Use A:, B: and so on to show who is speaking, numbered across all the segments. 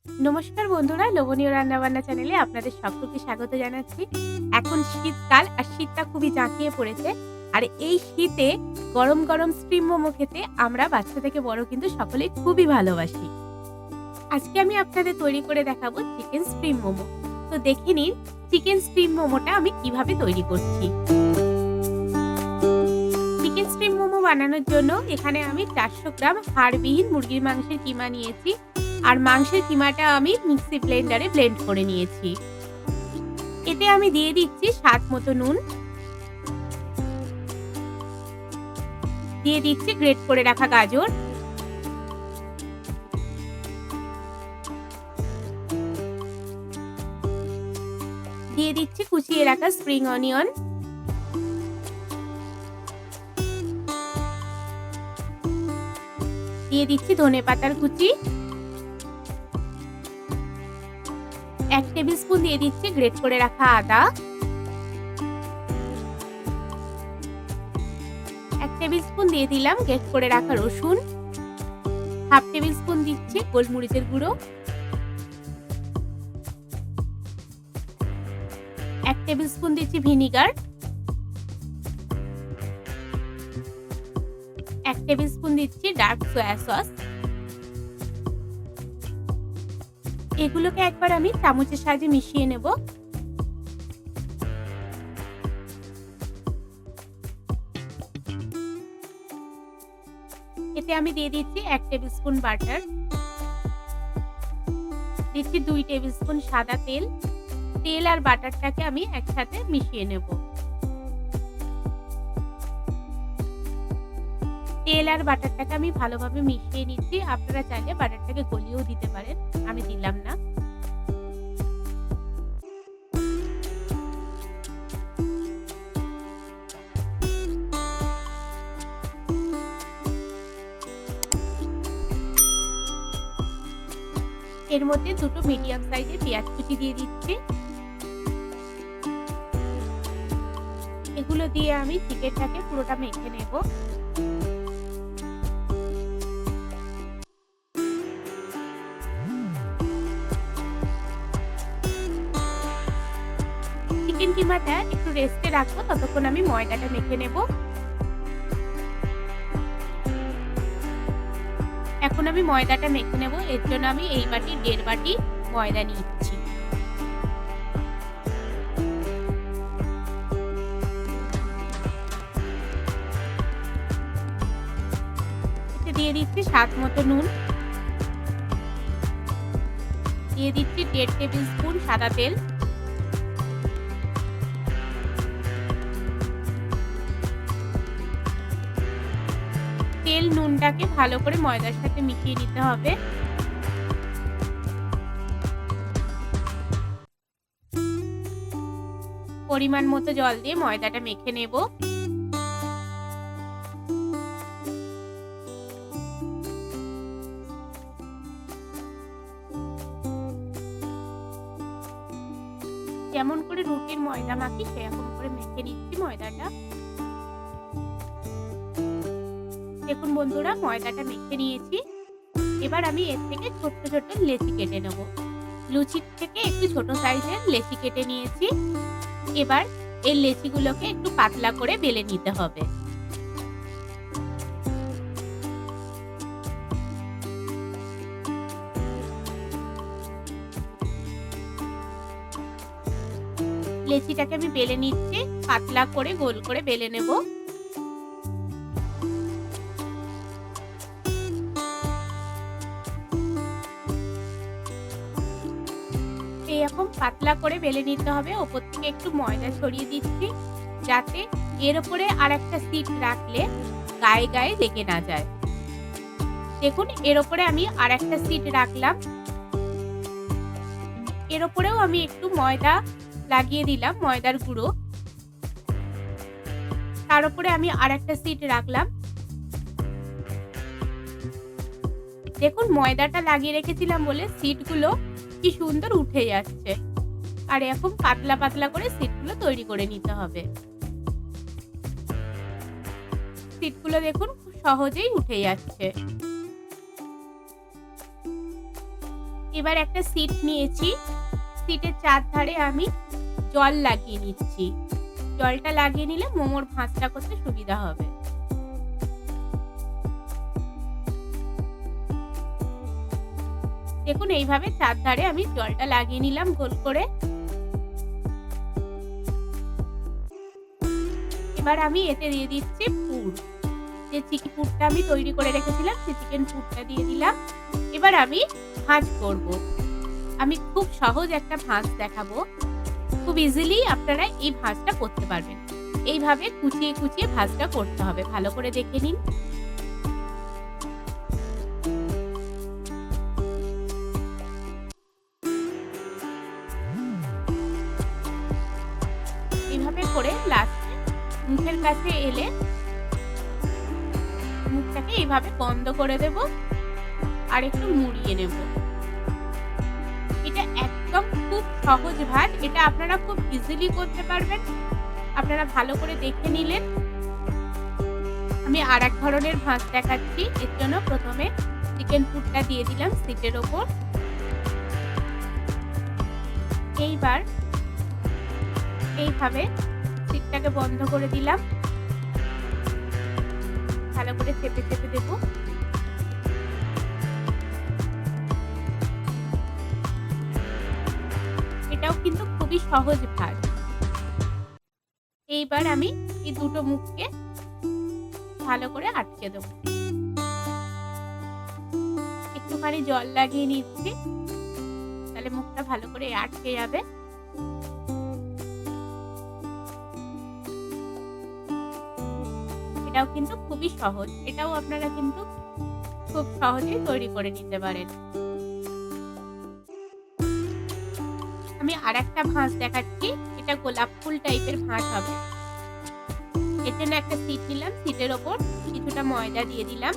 A: নমস্কার বন্ধুরা, লোভনীয় রান্নাবান্না চ্যানেলে আপনাদের সকলকে স্বাগত জানাচ্ছি। এখন শীতকাল আর শীতটা খুবই জাঁকিয়ে পড়েছে। আর এই শীতে গরম, গরম স্টিম মোমো খেতে আমরা বাচ্চা থেকে বড় কিন্তু সকলেই খুবই ভালোবাসি। আজকে আমি আপনাদের তৈরি করে দেখাবো চিকেন স্টিম মোমো। তো দেখে নিন চিকেন স্টিম মোমোটা আমি কিভাবে তৈরি করছি। চিকেন স্টিম মোমো বানানোর জন্য এখানে আমি 400 গ্রাম হাড়বিহীন মুরগির মাংসের কিমা নিয়েছি। আর মাংসের কিমাটা আমি মিক্সি ব্লেন্ডারে ব্লেন্ড করে নিয়েছি। এতে আমি দিয়ে দিচ্ছি স্বাদ মতো নুন, দিয়ে দিচ্ছি গ্রেট করে রাখা গাজর, দিয়ে দিচ্ছি কুচিয়ে রাখা স্প্রিং অনিয়ন, দিয়ে দিচ্ছি ধনেপাতার কুচি, 1 টেবিল স্পুন দিয়ে দিচ্ছি গ্রেট করে রাখা আদা, 1 টেবিল স্পুন দিয়ে দিলাম গ্রেট করে রাখা রসুন, 1/2 টেবিল স্পুন দিচ্ছি গোলমরিচের গুঁড়ো, 1 টেবিল স্পুন দিচ্ছি ভিনিগার, 1 টেবিল স্পুন দিচ্ছি ডার্ক সয়া সস। এগুলোকে একবার আমি চামচের সাহায্যে মিশিয়ে নেব। এতে আমি দিয়ে দিচ্ছি 1 টেবিল স্পুন বাটার, দিচ্ছি 2 টেবিল স্পুন সাদা তেল। তেল আর বাটারটাকে আমি একসাথে মিশিয়ে নেব। তেল আর বাটারটাকে আমি ভালোভাবে মিশিয়ে নিচ্ছি। আপনারা চাইলে বাটারটাকে গলিয়েও দিতে পারেন, আমি দিলাম না। এর মধ্যে 2টো মিডিয়াম সাইজের পেঁয়াজ কুচি দিয়ে দিচ্ছি। এগুলো দিয়ে আমি চিকেনটাকে পুরোটা মেখে নেব। চিকেন কিমাটা একটু রেস্টে রাখবো, ততক্ষণ আমি ময়দাটা মেখে নেব। এখন আমি ময়দাটা মেখে নেব। এর জন্য আমি এই বাটি 1.5 বাটি ময়দা নিচ্ছি। এতে দিয়ে দিচ্ছি স্বাদ মতো নুন, দিয়ে দিচ্ছি 1.5 টেবিল স্পুন সাদা তেল, তেল নুনটাকে ভালো করে ময়দার সাথে মিশিয়ে নিতে হবে। পরিমাণ মতো জল দিয়ে ময়দাটা মেখে নেব। যেমন করে রুটির ময়দা মাখি সেরকম করে মেখে নিচ্ছি ময়দাটা। দেখুন বন্ধুরা, ময়দাটা মেখে নিয়েছি। এবার আমি এর থেকে ছোট্ট ছোট্ট লেচি কেটে নেব। লুচির থেকে একটু ছোট সাইজের লেচি কেটে নিয়েছি। এবার এই লেচিগুলোকে একটু পাতলা করে বেলে নিতে হবে। লেচিটাকে আমি বেলে নিচ্ছি, পাতলা করে গোল করে বেলে নেব। এরকম পাতলা করে বেলে নিতে হবে। ওপর থেকে একটু ময়দা ছড়িয়ে দিচ্ছি, যাতে এর উপরে আর একটা সিট রাখলে গায়ে গায়ে লেগে না যায়। দেখুন, এর উপরে আমি আর একটা সিট রাখলাম। এর উপরেও আমি একটু ময়দা লাগিয়ে দিলাম, ময়দার গুঁড়ো। তার উপরে আমি আর একটা সিট রাখলাম। দেখুন, ময়দাটা লাগিয়ে রেখেছিলাম বলে সিটগুলো কি সুন্দর উঠে যাচ্ছে। আর এরকম পাতলা পাতলা করে সিটগুলো তৈরি করে নিতে হবে। সিটগুলো দেখুন খুব সহজেই উঠে যাচ্ছে। এবার একটা সিট নিয়েছি, সিটের চারধারে আমি জল লাগিয়ে নিচ্ছি। জলটা লাগিয়ে নিলে মোমোর ভাঁজটা করতে সুবিধা হবে। দেখুন এইভাবে চারধারে আমি জলটা লাগিয়ে নিলাম গোল করে। এবার আমি এতে দিয়ে দিচ্ছি পুর। যে চিকেন পুরটা আমি তৈরি করে রেখেছিলাম সেই চিকেন পুরটা দিয়ে দিলাম। এবার আমি ভাঁজ করব। আমি খুব সহজ একটা ভাঁজ দেখাবো। খুব ইজিলি আপনারা এই ভাঁজটা করতে পারবেন। এইভাবে কুচিয়ে কুচিয়ে ভাঁজটা করতে হবে। ভালো করে দেখে নিন। এইভাবে করে লাস্টে মুখের কাছে এলে মুখটাকে এইভাবে বন্ধ করে দেব আর একটু মুড়িয়ে নেব। এটা একদম খুব সহজ ভাঁজ। এটা আপনারা খুব ইজিলি করতে পারবেন। আপনারা ভালো করে দেখে নিলেন। আমি আরেক ধরনের ভাঁজ দেখাচ্ছি। এর জন্য প্রথমে চিকেন পুরটা দিয়ে দিলাম সিটের ওপর। এইবার এইভাবে সিটটাকে বন্ধ করে দিলাম। ভালো করে চেপে চেপে দেব। এটাও কিন্তু খুবই সহজ ভাঁজ। এইবার আমি এই দুটো মুখকে ভালো করে আটকে দেব। একটুখানি জল লাগিয়ে নিচ্ছি, তাহলে মুখটা ভালো করে আটকে যাবে। এটাও কিন্তু খুবই সহজ। এটাও আপনারা কিন্তু খুব সহজেই তৈরি করে নিতে পারেন। আমি আরেকটা ভাঁজ দেখাচ্ছি। এটা গোলাপ ফুল টাইপের ভাঁজ হবে। এর জন্য একটা সিট নিলাম, সিটের ওপর কিছুটা ময়দা দিয়ে দিলাম।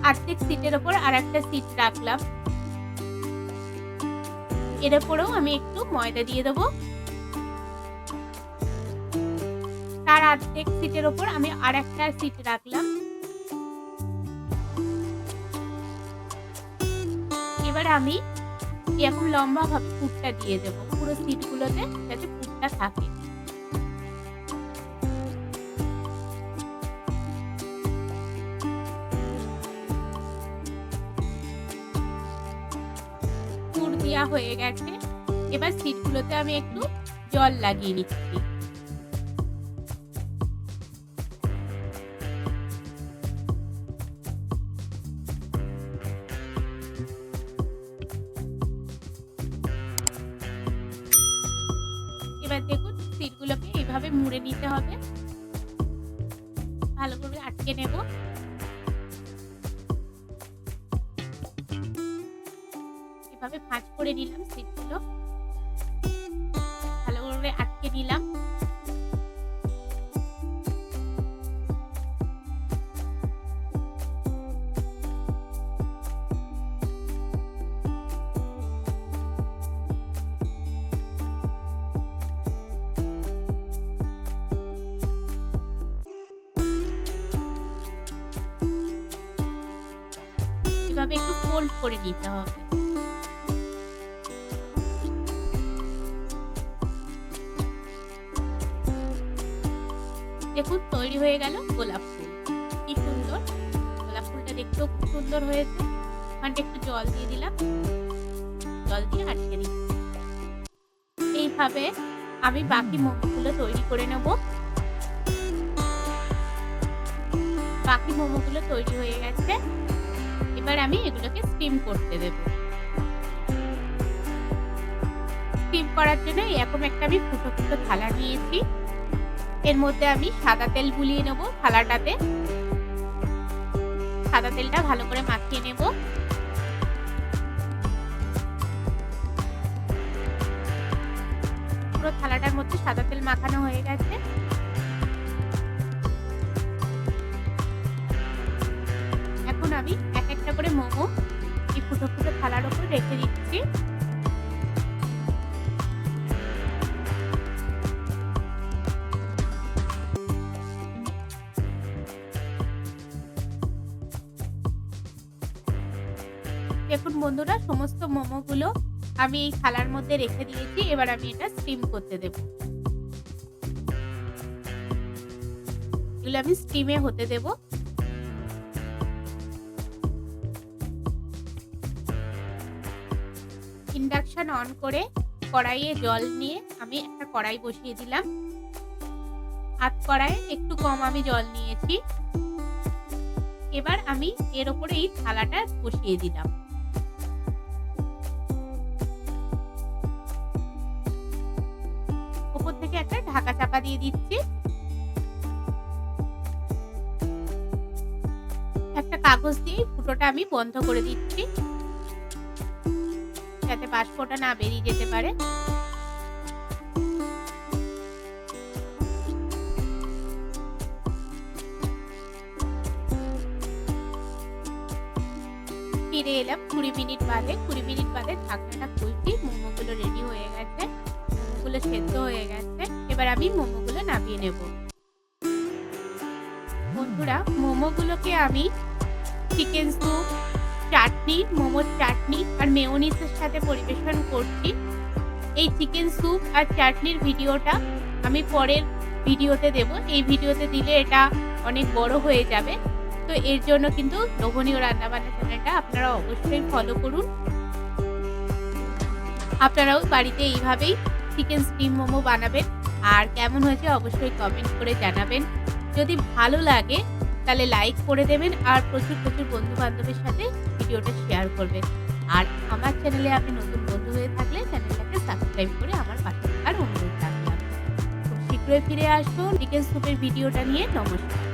A: অর্ধেক সিটের ওপর আরেকটা সিট রাখলাম। এর ওপরেও আমি একটু ময়দা দিয়ে দেবো। তার অর্ধেক সিটের ওপর আমি আরেকটা সিট রাখলাম। এবার আমি এরকম লম্বা ভাবে পুরটা দিয়ে দেবো পুরো সিটগুলোতে, যাতে পুরটা থাকে। পুর দেওয়া হয়ে গেছে। এবার সিটগুলোতে আমি একটু জল লাগিয়ে নিচ্ছি। এবার দেখুন সিটগুলোকে এইভাবে মুড়ে নিতে হবে। ভালো করে আটকে নেব। এভাবে ভাঁজ করে নিলাম সিটগুলো। ভালো করে আটকে নিলাম। এভাবে একটু ফোল্ড করে নিতে হবে। দেখুন তৈরি হয়ে গেল গোলাপ ফুল। কি সুন্দর! গোলাপ ফুলটা দেখতেও খুব সুন্দর হয়েছে। ওখানটা একটু জল দিয়ে দিলাম, জল দিয়ে আটকে দিচ্ছি। এইভাবে আমি বাকি মোমোগুলো তৈরি করে নেব। বাকি মোমোগুলো তৈরি হয়ে গেছে। এবার আমি এগুলোকে স্টিম করতে দেব। স্টিম করার জন্য এরকম একটা আমি ফুটো ফুটো থালা নিয়েছি। এর মধ্যে আমি সাদা তেল গুলিয়ে নেব থালাটাতে। সাদা তেলটা ভালো করে মাখিয়ে নেব। পুরো থালাটার মধ্যে সাদা তেল মাখানো হয়ে গেছে। এখন আমি এক একটা করে মোমো এই ফুটো ফুটো থালার উপর রেখে দিচ্ছি। দেখুন বন্ধুরা, সমস্ত মোমোগুলো আমি এই থালার মধ্যে রেখে দিয়েছি। এবার আমি এটা স্টিম করতে দেব। এগুলো আমি স্টিমে হতে দেব। ইন্ডাকশন অন করে কড়াইয়ে জল নিয়ে আমি একটা কড়াই বসিয়ে দিলাম। হাত কড়াইয়ে একটু কম আমি জল নিয়েছি। এবার আমি এর উপরে এই থালাটা বসিয়ে দিলাম। উপর থেকে একটা ঢাকা চাপা দিয়ে দিচ্ছি। একটা কাগজ দিয়ে ফুটোটা আমি বন্ধ করে দিচ্ছি, যাতে বাষ্পটা না বেরিয়ে যেতে পারে। ফিরে এলাম 20 মিনিট বাদে। 20 মিনিট বাদে ঢাকনাটা খুলছি। মোমোগুলো রেডি হয়ে গেছে, মোমোগুলো সেদ্ধ হয়ে গেছে। এবার আমি মোমোগুলো নামিয়ে নেব। বন্ধুরা, মোমোগুলোকে আমি চিকেন স্যুপ, চাটনি, মোমোর চাটনি আর মেয়োনিজের সাথে পরিবেশন করছি। এই চিকেন স্যুপ আর চাটনির ভিডিওটা আমি পরের ভিডিওতে দেব। এই ভিডিওতে দিলে এটা অনেক বড় হয়ে যাবে, তো এর জন্য কিন্তু লোভনীয় রান্নাবান্না চ্যানেলটা আপনারা অবশ্যই ফলো করুন। আপনারাও বাড়িতে এইভাবেই চিকেন স্টিম মোমো বানাবেন, আর কেমন হয়েছে অবশ্যই কমেন্ট করে জানাবেন। যদি ভালো লাগে তাহলে লাইক করে দেবেন, আর প্রচুর বন্ধু বান্ধবের সাথে ভিডিওটা শেয়ার করবেন। আর আমার চ্যানেলে আপনি নতুন বন্ধু হয়ে থাকলে চ্যানেলটাকে সাবস্ক্রাইব করে আমার পাশে থাকার অনুরোধ রাখলাম। খুব শীঘ্রই ফিরে আসবো চিকেন স্যুপের ভিডিওটা নিয়ে। নমস্কার।